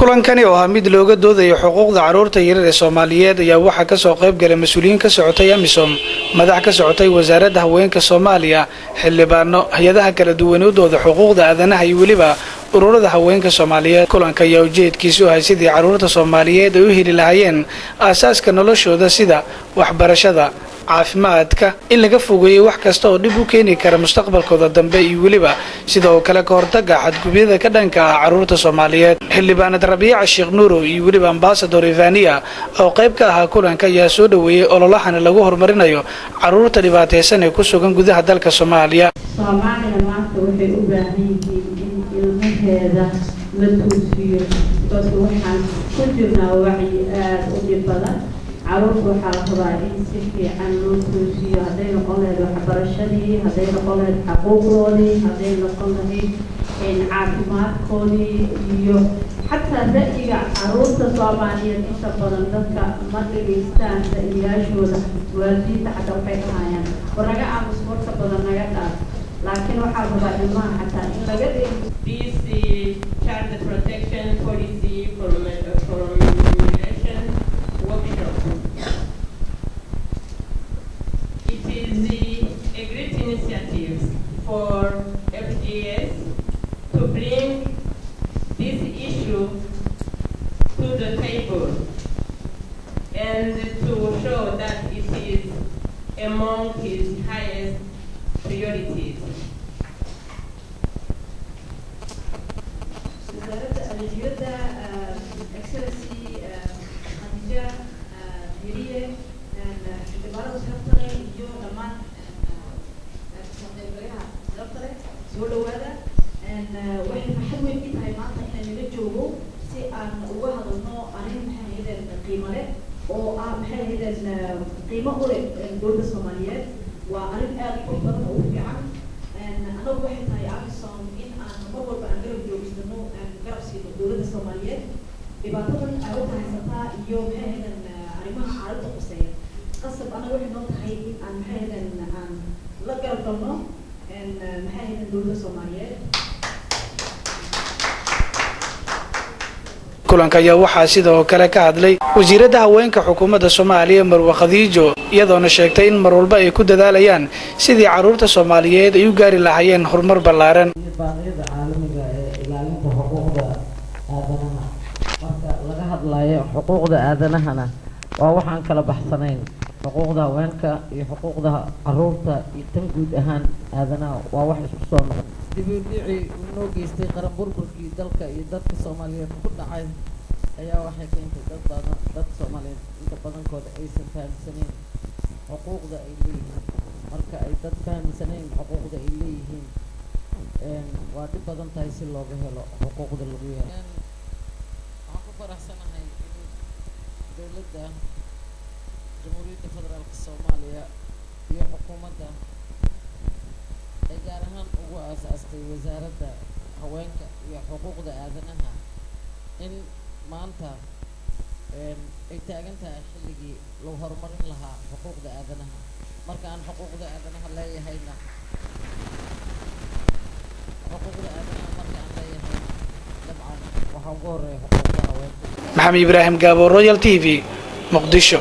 kulankani oo ah mid looga doodayo xuquuqda carruurta yaryar ee Soomaaliyeed ayaa waxa ka soo qayb galay mas'uuliyiin ka socotay AMISOM, madax ka socotay wasaaradda haweenka Soomaaliya, xildhibaano, hay'adaha kala duwan oo dooda xuquuqda aadanaha iyo waliba ururada haweenka Soomaaliyeed. Kulanka ayaa ujeedkiisu ahaa sidii carruurta Soomaaliyeed ay u heli lahaayeen aasaaska noloshooda sida waxbarashada, caafimaadka, in laga fogeeyo wax kasta oo dib u keeni kara mustaqbalkooda dambe iyo waliba sidoo kale ka hortagga xadgudubyada ka dhanka ah carruurta Soomaaliyeed. Xildhibaanad Rabiica Sheekh Nuuro iyo waliba Ambassador Ivania oo qayb ka ah kulanka ayaa soo dhaweeyay ololahan lagu horumarinayo carruurta dhibaataysan ee ku sugan gudaha dalka Soomaaliya. Soomaaliya maanta waxay u baahan yihiin in ilmaheeda la tuusiyo waxaan ku jirnaa wacyi aad u dhib badan. carruurta waxaa la rabaa in si fiican loo tuusiyo hadday noqon lahayd waxbarashadii, hadday noqon lahayd xuquuqdoodii, hadday noqon lahayd caafimaadkoodii iyo xataa ra'yiga carruurta Soomaaliyeed inta badan dadka ma dhageystaan ra'yiyaashooda. waalidiinta xataa waxay dhahayaan war naga aamus marka badan naga dhaaf, laakiin waxaa la rabaa ilmaha xataa in laga dhigto child protection policy formulation workshop. It is a great initiative for FGS to bring this issue to the table and to show that it is among his highest priorities. Excellency Khadija Miriye and Shibara Saftare, you Raman and Zolawada and when we meet Haimata in a Jogo, say I'm well no I'm hidden Kimale or I'm hidden Kima and go to Somalia, while I'm out and another way I am some in and mobile and jokes the no and Garsi to the Somalia. dhibaatadan ay u haysataa iyo maxay arrimaha xaaladda quseeya qasab anaga waxay noo tahay in aan maxay aan la garabgalno maxay dowladda Soomaaliyeed. kulanka ayaa waxaa sidoo kale ka hadlay wasiiradda haweenka xukuumadda Soomaaliya Marwa Khadiijo, iyadoona sheegtay in mar walba ay ku dadaalayaan sidii carruurta Soomaaliyeed ay u gaari lahaayeen horumar ballaaran. baaqyada caalamiga ee ilaalinta xuquuqda aadanaha laga hadlayo xuquuqda aadanahana waa waxaan kala baxsanayn xuquuqda haweenka iyo xuquuqda carruurta iyo tan guud ahaan aadanaha waa wax isku soo noqon. dibadhici uu noo geystay qaran burburkii dalka iyo dadka Soomaaliyeed ku dhacay ayaa waxay keentay dad Soomaaliyeed inta badankooda aysan fahamsanayn xuquuqda ay leeyihiin. marka ay dad fahamsanayn xuquuqda ay leeyihiin waa dhib badan tahay si looga helo xuquuqda lagu yeelo. faraxsanahay in dowladda Jamhuuriyadda Federaalka Soomaaliya iyo xukuumadda ay gaar ahaan ugu aasaastay wasaaradda haweenka iyo xuquuqda aadanaha in maanta ay taagan tahay xilligii lagu horumarin lahaa xuquuqda aadanaha. marka aan xuquuqda aadanaha leeyahayna dabcan waxaa ugu horeeya xuquuqda haweenka. Maxamed Ibrahim Gabo, Royal TV, Muqdisho.